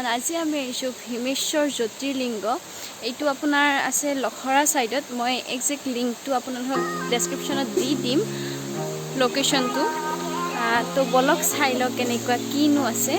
Everyone আজি আমি আহিছোঁ ভীমেশ্বৰ জ্যোতিৰ্লিংগ এইটো আপোনাৰ আছে লখৰা সাইডত মই এক্সাক্ট লিংকটো আপোনালোকক ডেসক্ৰিপচনত দি দিম লোকেশনটো তো বলক চাই লওক কেনেকুৱা কিনো আছে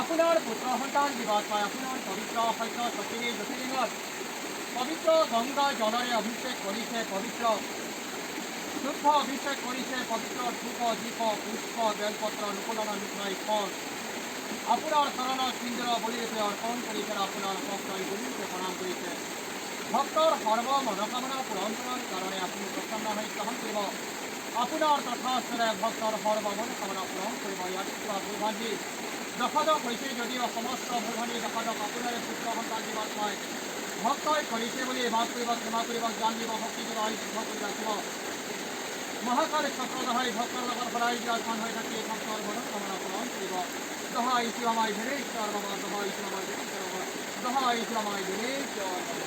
আপোনাৰ পুত্ৰ সন্তান দিৱস পাই আপোনাৰ পবিত্ৰ সত্য শক্তিৰে জ্যোতিৰ্লিংগত পবিত্ৰ গংগা জলেৰে অভিষেক কৰিছে, পবিত্ৰ শুদ্ধ অভিষেক কৰিছে, পবিত্ৰ ধূপ দীপ পুষ্প বেলপত্ৰ নুপুলন মিঠাই ফল আপোনাৰ চৰণত সিন্দুৰ বলিৰূপে অৰ্পণ কৰিছে, আপোনাৰ ভক্তই বলিৰূপে প্ৰণাম কৰিছে। ভক্তৰ সৰ্ব মনোকামনা পূৰণ কৰাৰ কাৰণে আপুনি প্ৰসন্ন হৈ গ্ৰহণ কৰিব। আপোনাৰ তথাস্তৰে ভক্তৰ সৰ্ব মনোকামনা পূৰণ কৰিব। ইয়াত ভূলভাণ্ডি দশদশ হৈছে যদিও সমস্ত ভূলভাণ্ডি দশদশ আপোনাৰে পুত্ৰ সন্তান দিৱস পাই ভক্তই কৰিছে বুলি মাফ কৰিব, ক্ষমা কৰিব, জ্ঞান দিব, শক্তি দিব, আয়ুষ্য কৰি ৰাখিব। মহাকাল চক্ৰধৰ ভক্তৰ লগত সদায় বিৰাজমান হৈ থাকি ভক্তৰ মনোকামনা পূৰণ কৰিব। দহা ইছু আমাৰ ধীৰেশ্বৰ বাবা, দহা ইছু আমাৰ ধীৰেশ্বৰ বাবা, দহা ইছু আমাৰ ধীৰেশ্বৰ বাবা।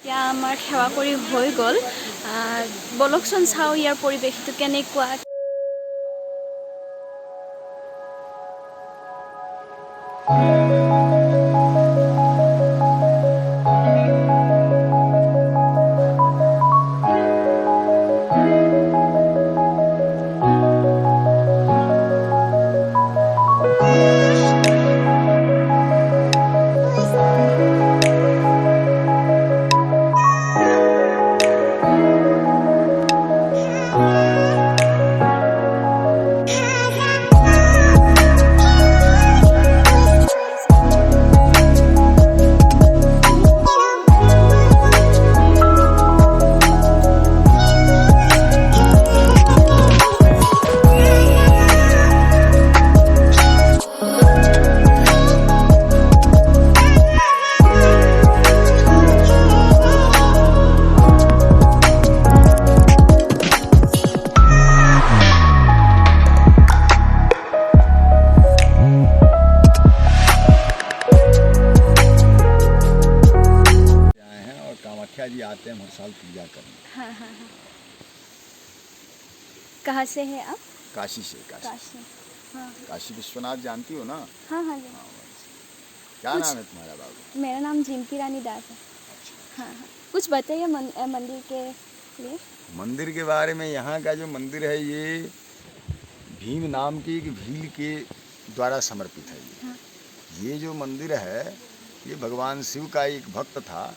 এতিয়া আমাৰ সেৱা কৰি হৈ গ'ল। বলকচোন চাওঁ ইয়াৰ পৰিৱেশটো কেনেকুৱা। जी आते हैं हर साल पूजा करने। हाँ हाँ हाँ। कहाँ से है आप? काशी से। काशी, काशी। हाँ काशी विश्वनाथ जानती हो ना? हाँ हाँ। क्या नाम है तुम्हारा बाबू? मेरा नाम जिनकी रानी दास है। हाँ हाँ। कुछ बताइए मंदिर के लिए। मंदिर के बारे में यहाँ का जो मंदिर है ये भीम नाम की एक भील के द्वारा समर्पित है। हाँ। ये जो मंदिर है ये भगवान शिव का एक भक्त था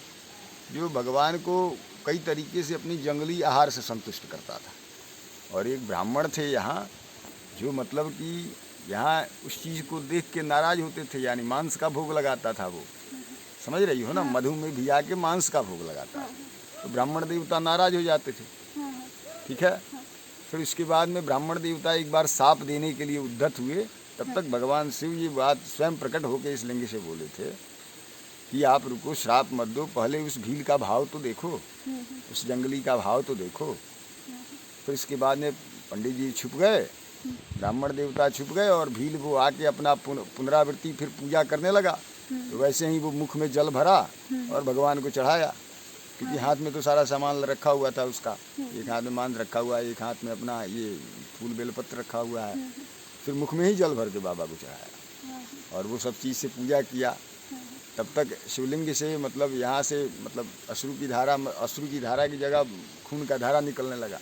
जो भगवान को कई तरीके से अपनी जंगली आहार से संतुष्ट करता था। और एक ब्राह्मण थे यहाँ जो मतलब कि यहाँ उस चीज़ को देख के नाराज़ होते थे, यानी मांस का भोग लगाता था वो। समझ रही हो ना? मधु में भिजा के मांस का भोग लगाता है। तो ब्राह्मण देवता नाराज़ हो जाते थे। ठीक है। फिर उसके बाद में ब्राह्मण देवता एक बार साप देने के लिए उद्धत हुए। तब तक भगवान शिव ये बात स्वयं प्रकट होकर इस लिंग से बोले थे कि आप रुको, श्राप मत दो, पहले उस भील का भाव तो देखो, उस जंगली का भाव तो देखो। फिर इसके बाद में पंडित जी छुप गए, ब्राह्मण देवता छुप गए और भील वो आके अपना पुनरावृत्ति फिर पूजा करने लगा। तो वैसे ही वो मुख में जल भरा और भगवान को चढ़ाया, क्योंकि हाथ में तो सारा सामान रखा हुआ था उसका। एक हाथ में मांस रखा हुआ है, एक हाथ में अपना ये फूल बेलपत्र रखा हुआ है। फिर मुख में ही जल भर के बाबा को चढ़ाया और वो सब चीज़ से पूजा किया। तब तक शिवलिंग से मतलब यहाँ से मतलब अश्रु की धारा की जगह खून का धारा निकलने लगा।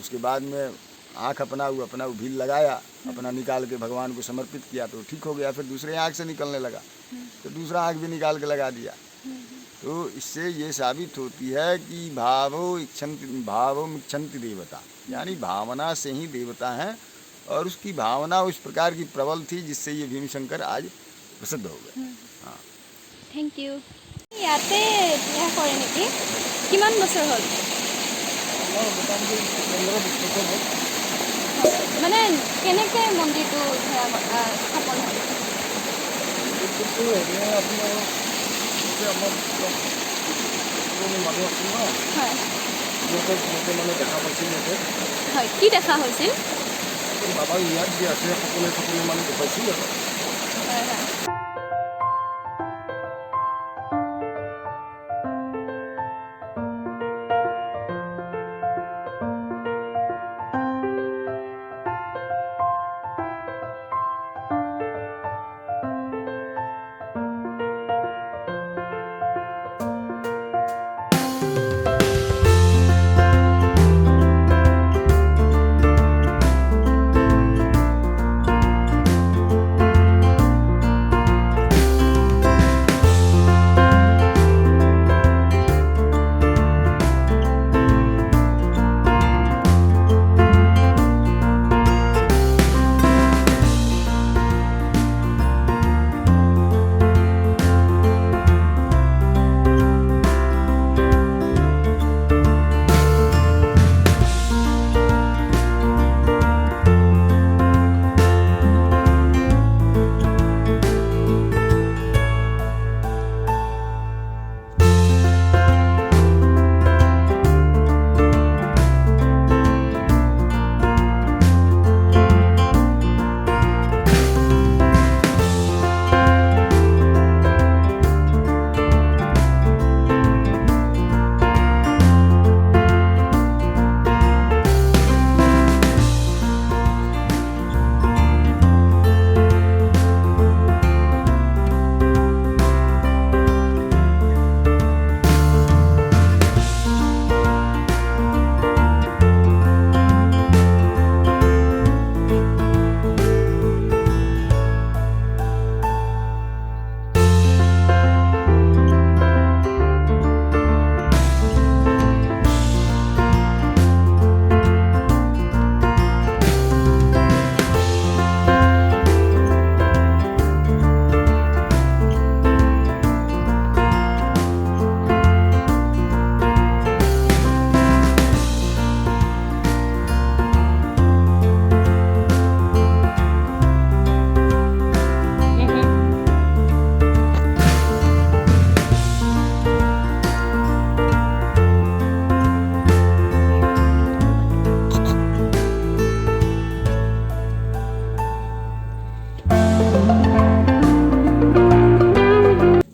उसके बाद में आँख अपना उभील लगाया, अपना निकाल के भगवान को समर्पित किया तो ठीक हो गया। फिर दूसरे आँख से निकलने लगा तो दूसरा आँख भी निकाल के लगा दिया। तो इससे ये साबित होती है कि भावो इच्छन्ति देवता, यानी भावना से ही देवता हैं। और उसकी भावना उस प्रकार की प्रबल थी जिससे ये भीमशंकर आज प्रसिद्ध हो गए। हाँ, थैंक यू। ইয়াতে বিয়া কৰে নেকি? কিমান বছৰ হ'ল? মানে কেনেকৈ মন্দিৰটো স্থাপন হ'ল? হয় হয়, কি দেখা হৈছিল? বাবা ইয়াত যে আছে সকলোৱে মানে দেখুৱাইছিল। হয় হয়।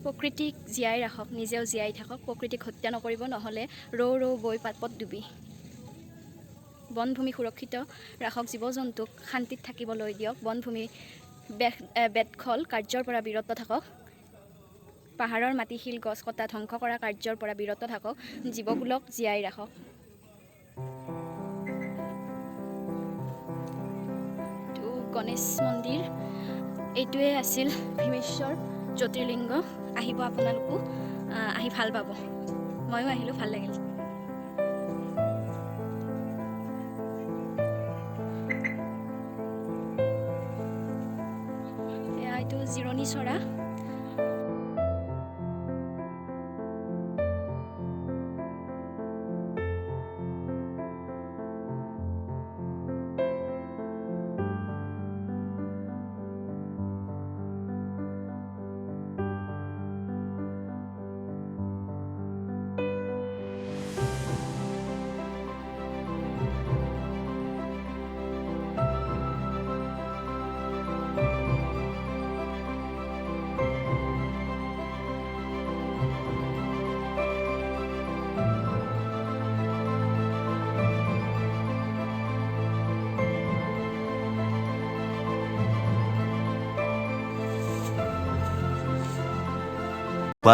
প্ৰকৃতিক জীয়াই ৰাখক, নিজেও জীয়াই থাকক, প্ৰকৃতিক হত্যা নকৰিব, নহ'লে ৰৌ ৰৌ বৈ পাতপত ডুবি। বনভূমি সুৰক্ষিত ৰাখক, জীৱ জন্তুক শান্তিত থাকিবলৈ দিয়ক। বনভূমি বেদখল কাৰ্যৰ পৰা বিৰত থাকক। পাহাৰৰ মাটিশিল গছ কটা ধ্বংস কৰা কাৰ্যৰ পৰা বিৰত থাকক। জীৱকুলক জীয়াই ৰাখক। গণেশ মন্দিৰ এইটোৱে আছিল ভীমেশ্বৰ জ্যোতিৰ্লিংগ। আহিব আপোনালোকো, আহি ভাল পাব। ময়ো আহিলোঁ, ভাল লাগিল। এইটো জিৰণি চৰা।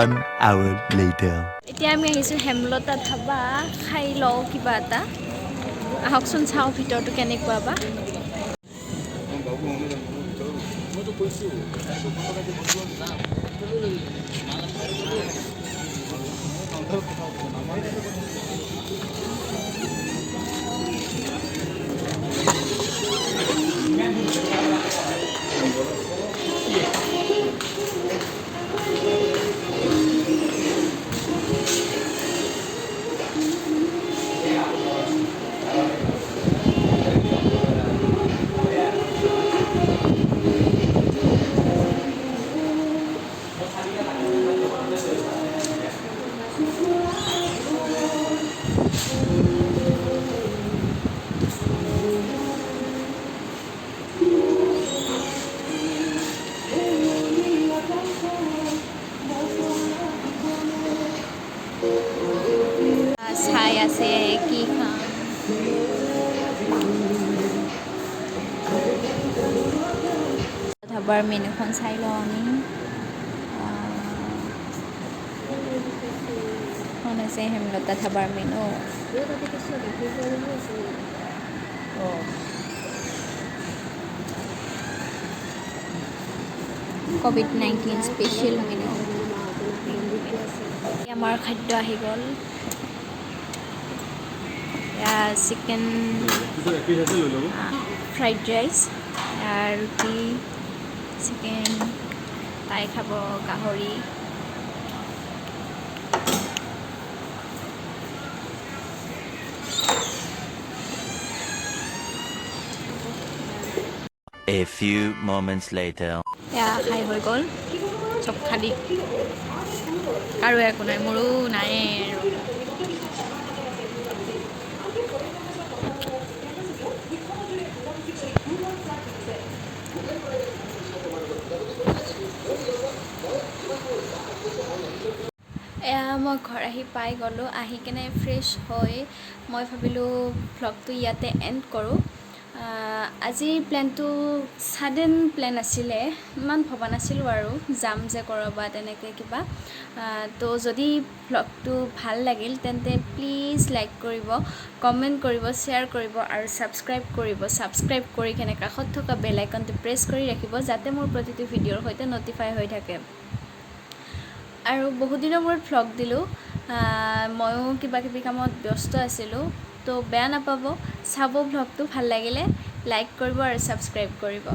One hour later. এতিয়া আমি আহিছোঁ হেমলতা ধাবা, খাই লওঁ কিবা এটা। আহকচোন চাওঁ ভিতৰটো কেনেকুৱা বা চাই আছে কি খাম ধাবাৰ মেনুখন চাই লওঁ আমি এখন আছে হেমলতা ধাবাৰ মেনু COVID-19 স্পেচিয়েল মেনু আমাৰ খাদ্য আহি গ'ল চিকেন ফ্ৰাইড ৰাইচ ৰুটি চিকেন তাই খাব গাহৰি A few moments later. খাই হৈ গ'ল চব খালি আৰু একো নাই মোৰো নাই আৰু মই ঘৰ আহি পাই গ'লোঁ আহি কেনে ফ্ৰেছ হৈ মই ভাবিলোঁ ভ্লগটো ইয়াতে এণ্ড কৰোঁ আজিৰ প্লেনটো ছাডেন প্লেন আছিলে ইমান ভবা নাছিলোঁ আৰু যাম যে ক'ৰবাত তেনেকৈ কিবা তো যদি ভ্লগটো ভাল লাগিল তেন্তে প্লিজ লাইক কৰিব কমেণ্ট কৰিব শ্বেয়াৰ কৰিব আৰু ছাবস্ক্ৰাইব কৰি কেনে কাষত থকা বেল আইকনটো প্ৰেছ কৰি ৰাখিব যাতে মোৰ প্ৰতিটো ভিডিঅ'ৰ সৈতে ন'টিফাই হৈ থাকে আৰু বহুত দিনৰ মূৰত ভ্লগ দিলোঁ ময়ো কিবা কিবি কামত ব্যস্ত আছিলোঁ তো বেয়া নাপাব চাব ভ্লগটো ভাল লাগিলে লাইক কৰিব আৰু ছাবস্ক্ৰাইব কৰিব